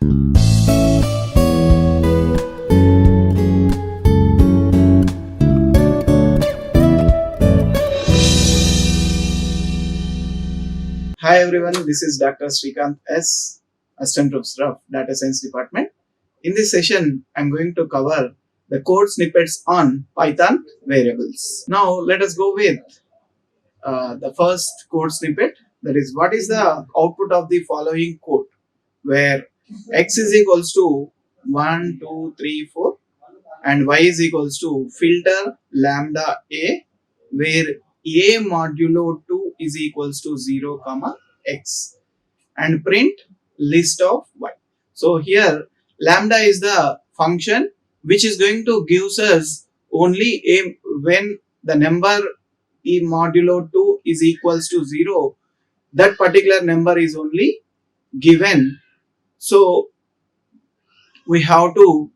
Hi everyone, this is Dr. Srikanth S, Assistant Professor of Data Science Department. In this session, I'm going to cover the code snippets on Python variables. Now, let us go with the first code snippet. That is, what is the output of the following code, where x is equals to 1, 2, 3, 4 and y is equals to filter lambda a, where a modulo 2 is equals to 0 comma x, and print list of y. So here lambda is the function which is going to gives us only a when the number e modulo 2 is equals to 0, that particular number is only given. So we have to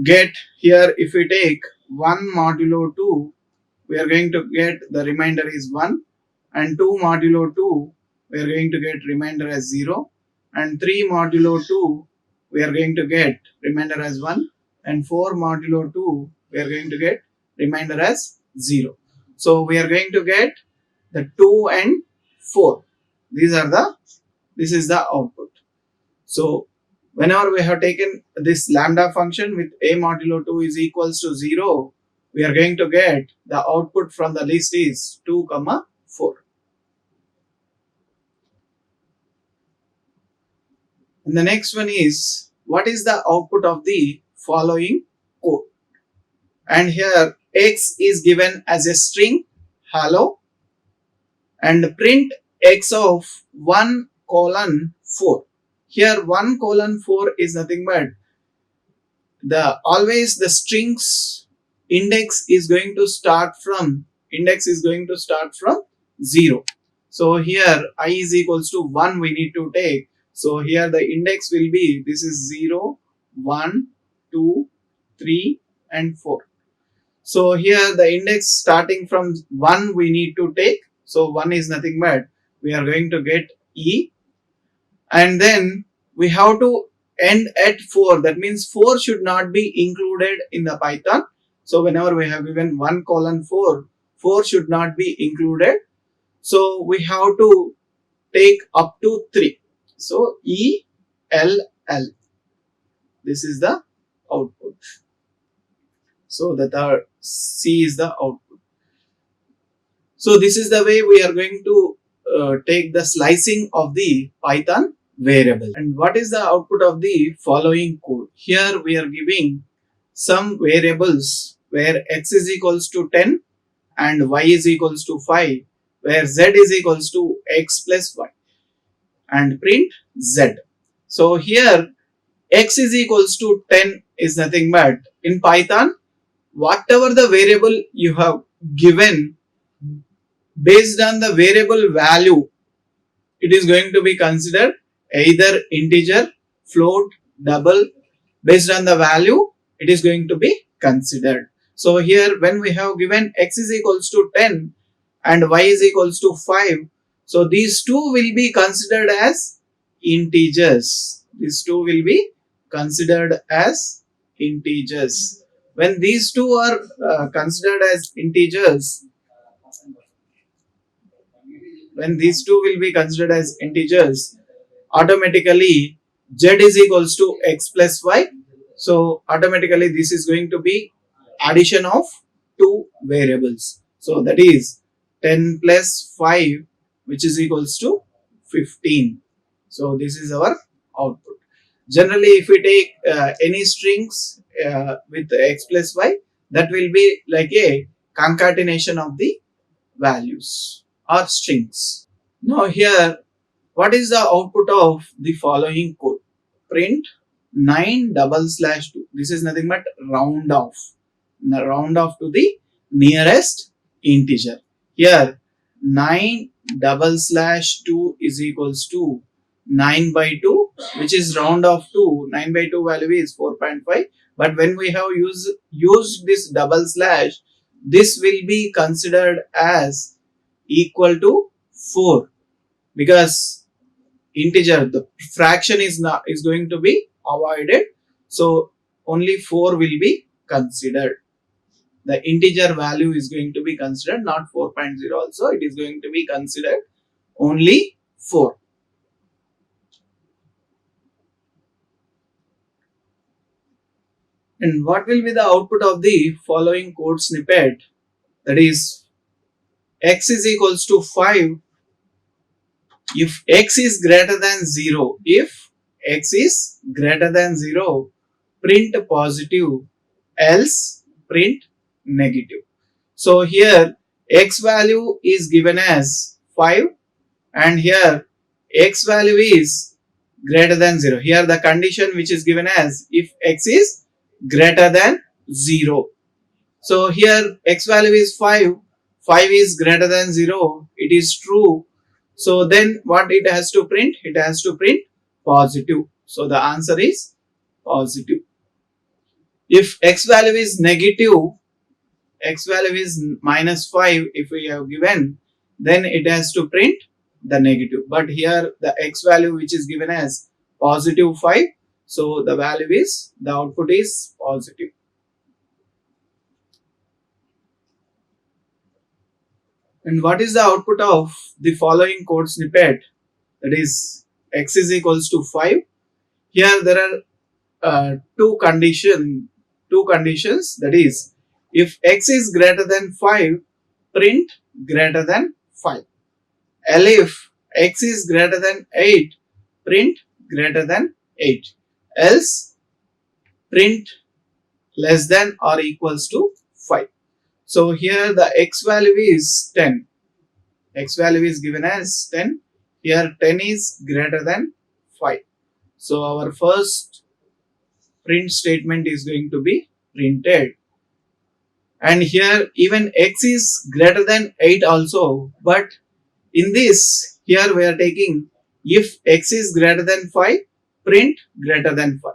get here, if we take 1 modulo 2, we are going to get the remainder is 1, and 2 modulo 2 we are going to get remainder as 0, and 3 modulo 2 we are going to get remainder as 1, and 4 modulo 2 we are going to get remainder as 0. So we are going to get the 2 and 4. This is the output. So whenever we have taken this lambda function with a modulo 2 is equals to 0, we are going to get the output from the list is 2 comma 4. And the next one is, what is the output of the following code? And here x is given as a string hello, and print x of 1 colon 4. Here 1 colon 4 is nothing but always the strings index is going to start from 0. So here I is equals to 1 we need to take. So here the index will be, this is 0, 1, 2, 3 and 4. So here the index starting from 1 we need to take. So 1 is nothing but we are going to get E, and then we have to end at 4. That means 4 should not be included in the Python. So whenever we have given 1 colon 4, 4 should not be included. So we have to take up to 3. So E, L, L. This is the output. So that our C is the output. So this is the way we are going to take the slicing of the Python variable. And what is the output of the following code? Here we are giving some variables where x is equals to 10 and y is equals to 5, where z is equals to x plus y, and print z. So here x is equals to 10 is nothing but, in Python, whatever the variable you have given, based on the variable value, it is going to be considered either integer, float, double. Based on the value, it is going to be considered. So here when we have given x is equals to 10 and y is equals to 5, so these two will be considered as integers. These two will be considered as integers. When these two are considered as integers, automatically z is equals to x plus y. So automatically this is going to be addition of two variables. So that is 10 plus 5, which is equals to 15. So this is our output. Generally, if we take any strings with x plus y, that will be like a concatenation of the values or strings. Now here, what is the output of the following code? Print 9/2. This is nothing but round off to the nearest integer. Here 9/2 is equals to 9/2, which is round off to 9/2 value is 4.5. But when we have used this double slash, this will be considered as equal to 4, because integer, the fraction is going to be avoided. So only 4 will be considered. The integer value is going to be considered, not 4.0 also. It is going to be considered only 4. And what will be the output of the following code snippet? That is, x is equals to 5 if x is greater than 0. If x is greater than 0, print positive, else print negative. So here x value is given as 5 and here x value is greater than 0. Here the condition which is given as if x is greater than 0. So here x value is 5, 5 is greater than 0, it is true. So then what it has to print? It has to print positive. So the answer is positive. If x value is negative, x value is minus 5 if we have given, then it has to print the negative. But here the x value which is given as positive 5, so the value is, the output is positive. And what is the output of the following code snippet? That is x is equals to 5. Here there are two conditions, that is if x is greater than 5, print greater than 5. If x is greater than 8, print greater than 8. Else print less than or equals to 5. So here the x value is 10. X value is given as 10. Here 10 is greater than 5. So our first print statement is going to be printed. And here even x is greater than 8 also. But in this, here we are taking if x is greater than 5, print greater than 5.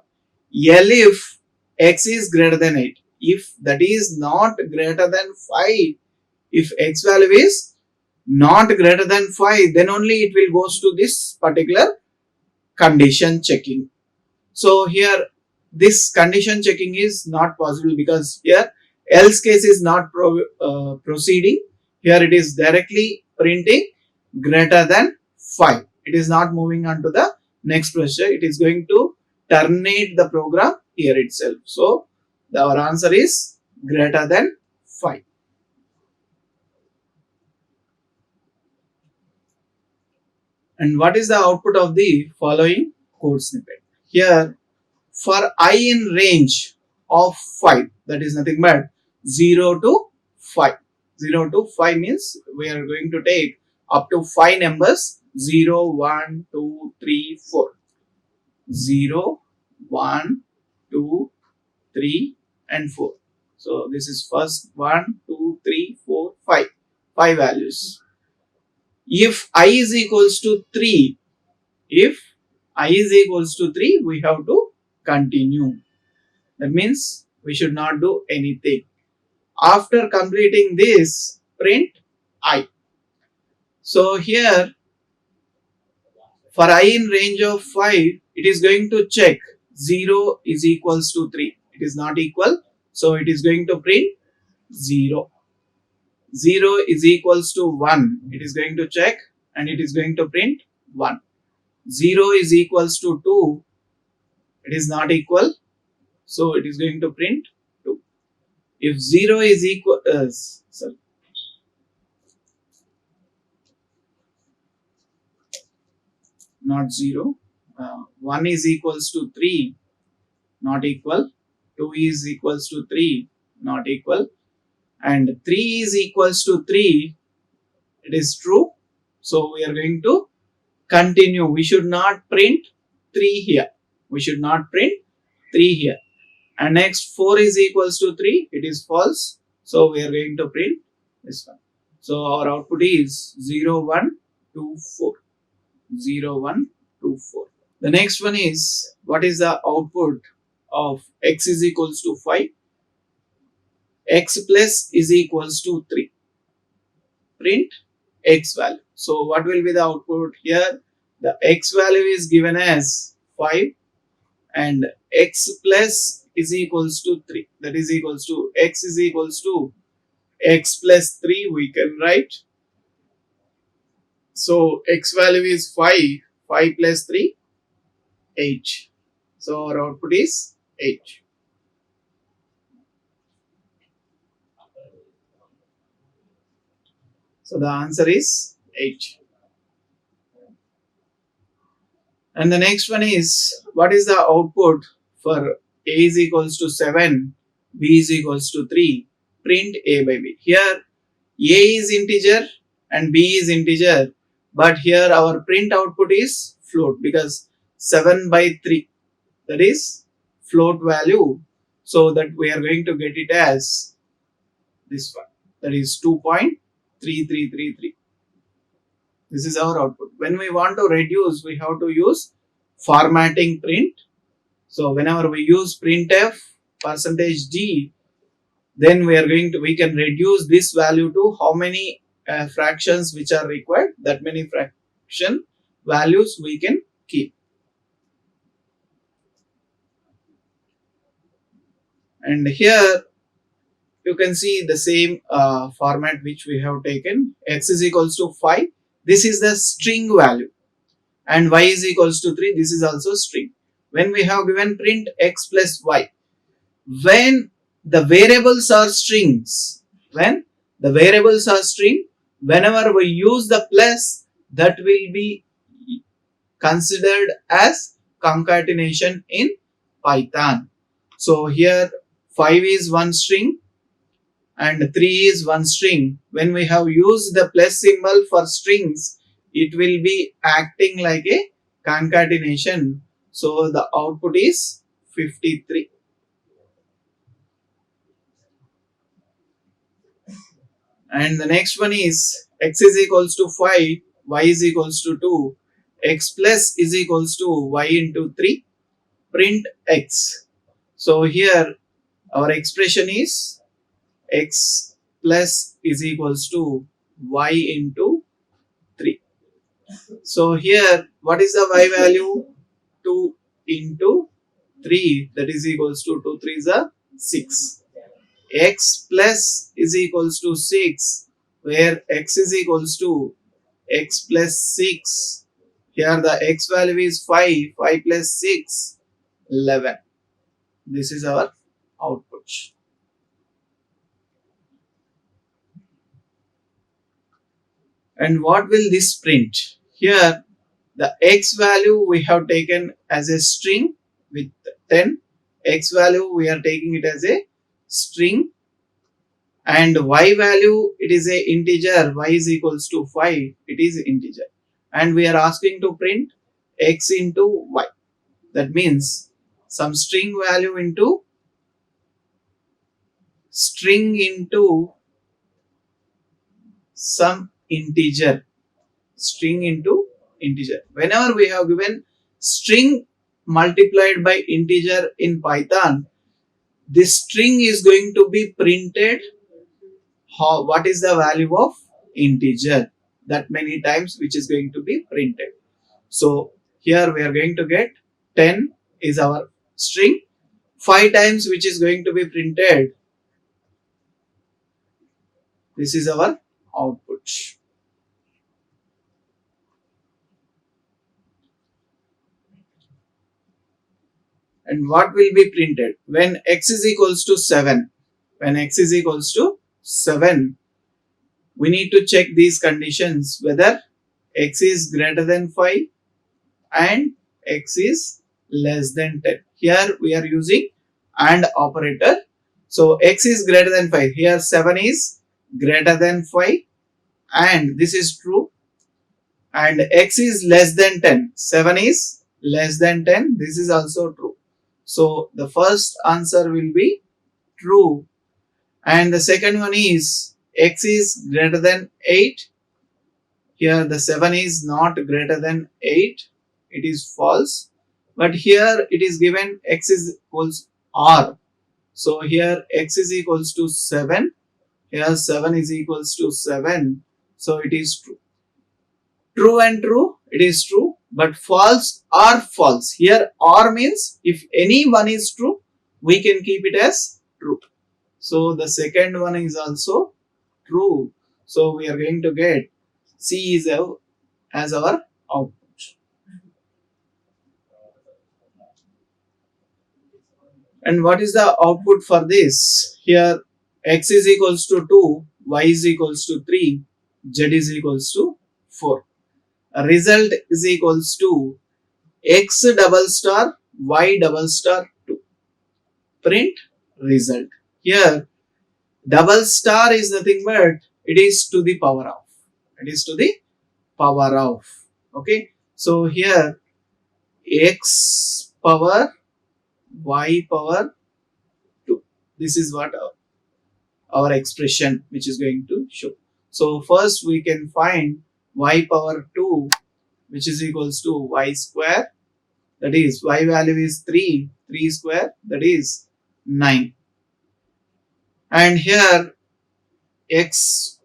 If x is greater than 8. If that is not greater than 5, if x value is not greater than 5, then only it will goes to this particular condition checking. So here this condition checking is not possible because here else case is not proceeding. Here it is directly printing greater than 5. It is not moving on to the next procedure. It is going to terminate the program here itself. So our answer is greater than 5. And what is the output of the following code snippet? Here for I in range of 5, that is nothing but 0 to 5. 0 to 5 means we are going to take up to 5 numbers 0, 1, 2, 3, 4. 0, 1, 2, 3 and 4. So this is first 1, 2, 3, 4, 5. 5 values. If I is equals to 3, if I is equals to 3, we have to continue. That means we should not do anything. After completing this, print I. So here for I in range of 5, it is going to check 0 is equals to 3. It is not equal. So it is going to print 0. 0 is equals to 1. It is going to check and it is going to print 1. 0 is equals to 2. It is not equal. So it is going to print 2. If 0 is equal, not 0, 1 is equals to 3, not equal, 2 is equals to 3, not equal, and 3 is equals to 3, it is true. So we are going to continue. We should not print 3 here. We should not print 3 here. And next 4 is equals to 3, it is false. So we are going to print this one. So our output is 0, 1, 2, 4. 0, 1, 2, 4. The next one is, what is the output of x is equals to 5? X plus is equals to 3. Print x value. So what will be the output here? The x value is given as 5 and x plus is equals to 3. That is equals to x is equals to x plus 3 we can write. So x value is 5. 5 plus 3, 8. So our output is 8. So the answer is 8. And the next one is, what is the output for a is equals to 7, b is equals to 3, print a by b. Here a is integer and b is integer, but here our print output is float because 7 by 3, that is float value. So that we are going to get it as this one, that is 2.3333. This is our output. When we want to reduce, we have to use formatting print. So whenever we use printf %d, then we can reduce this value to how many fractions which are required. That many fraction values we can keep. And here you can see the same format which we have taken. X is equals to 5. This is the string value. And y is equals to 3. This is also string. When we have given print x plus y, when the variables are strings, whenever we use the plus, that will be considered as concatenation in Python. So here 5 is one string and 3 is one string. When we have used the plus symbol for strings, it will be acting like a concatenation. So the output is 53. And the next one is x is equals to 5, y is equals to 2, x plus is equals to y into 3, print x. So here our expression is x plus is equals to y into 3. So here what is the y value? 2 into 3, that is equals to 2 3s are 6. X plus is equals to 6, where x is equals to x plus 6. Here the x value is 5. 5 plus 6, 11. This is our output. And what will this print? Here the x value we have taken as a string with 10. X value we are taking it as a string, and y value it is a integer. Y is equals to 5, it is integer, and we are asking to print x into y. That means some string value into some integer. String into integer. Whenever we have given string multiplied by integer in Python, this string is going to be printed what is the value of integer, that many times which is going to be printed. So here we are going to get 10 is our string, 5 times which is going to be printed. This is our output. And what will be printed when x is equals to 7? When x is equals to 7, we need to check these conditions whether x is greater than 5 and x is less than 10. Here we are using AND operator. So x is greater than 5. Here 7 is greater than 5 and this is true. And x is less than 10. 7 is less than 10. This is also true. So the first answer will be true. And the second one is x is greater than 8. Here the 7 is not greater than 8. It is false. But here it is given x is equals r. So here x is equals to 7. Here 7 is equals to 7. So it is true. True and true, it is true. but false or false. Here or means if any one is true, we can keep it as true. So the second one is also true. So we are going to get C is as our output. And what is the output for this? Here x is equals to 2, y is equals to 3, z is equals to 4. Result is equals to x double star y double star 2. Print result. Here double star is nothing but it is to the power of. It is to the power of. Okay. So here x power y power 2. This is what our expression which is going to show. So first we can find y power 2 which is equals to y square, that is y value is 3, 3 square, that is 9. And here x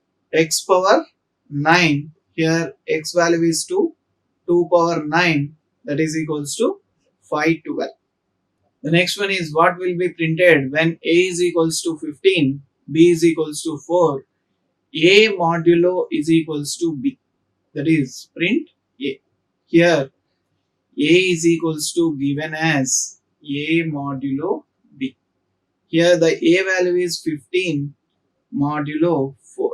power 9, here x value is 2, 2 power 9, that is equals to 512. The next one is what will be printed when a is equals to 15, b is equals to 4, a modulo is equals to b, that is print a. Here a is equals to given as a modulo b. Here the a value is 15 modulo 4.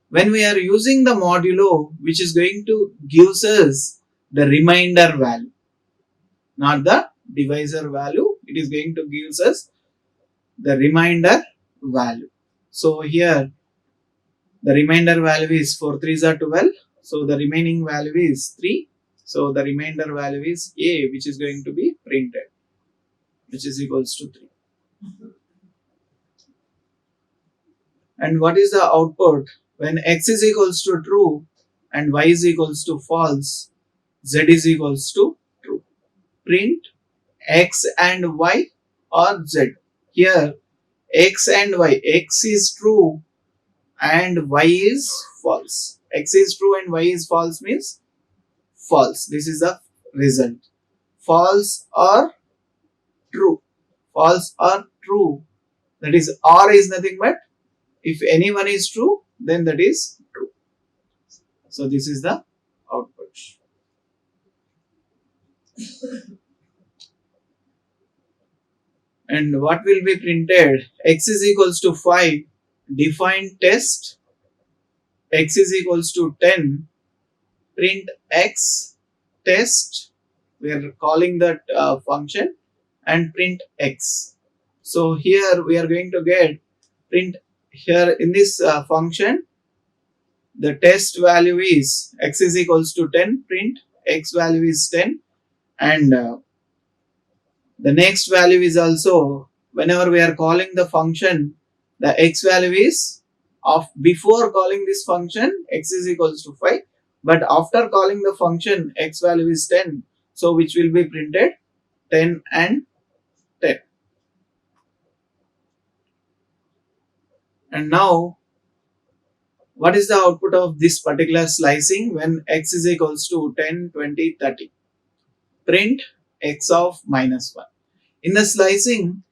When we are using the modulo, which is going to gives us the remainder value, not the divisor value, it is going to gives us the remainder value. So here the remainder value is 4 3s are 12. So the remaining value is 3. So the remainder value is a, which is going to be printed, which is equals to 3. And what is the output when x is equals to true and y is equals to false, z is equals to true? Print x and y or z. Here x and y, x is true and y is false. X is true and y is false means false. This is the result. False or true. False or true. That is or is nothing but if any one is true, then that is true. So this is the output. And what will be printed? X is equals to 5. Define test. X is equals to 10. Print x test. We are calling that function and print x. So here we are going to get print here in this function. The test value is x is equals to 10. Print x value is 10, and the next value is also whenever we are calling the function, the x value is of before calling this function x is equals to 5, but after calling the function x value is 10, so which will be printed 10 and 10. And now what is the output of this particular slicing when x is equals to 10, 20, 30? Print x of minus 1. In the slicing,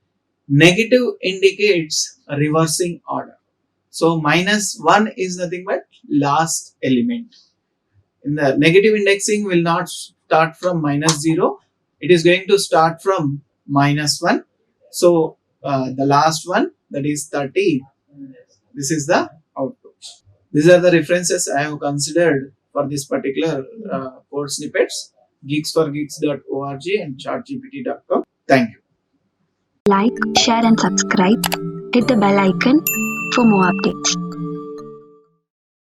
negative indicates a reversing order. So minus 1 is nothing but last element. In the negative indexing will not start from minus 0. It is going to start from minus 1. So the last one, that is 30. This is the output. These are the references I have considered for this particular code snippets. geeksforgeeks.org and chartgpt.com. Thank you. Like, share and subscribe. Hit the bell icon for more updates.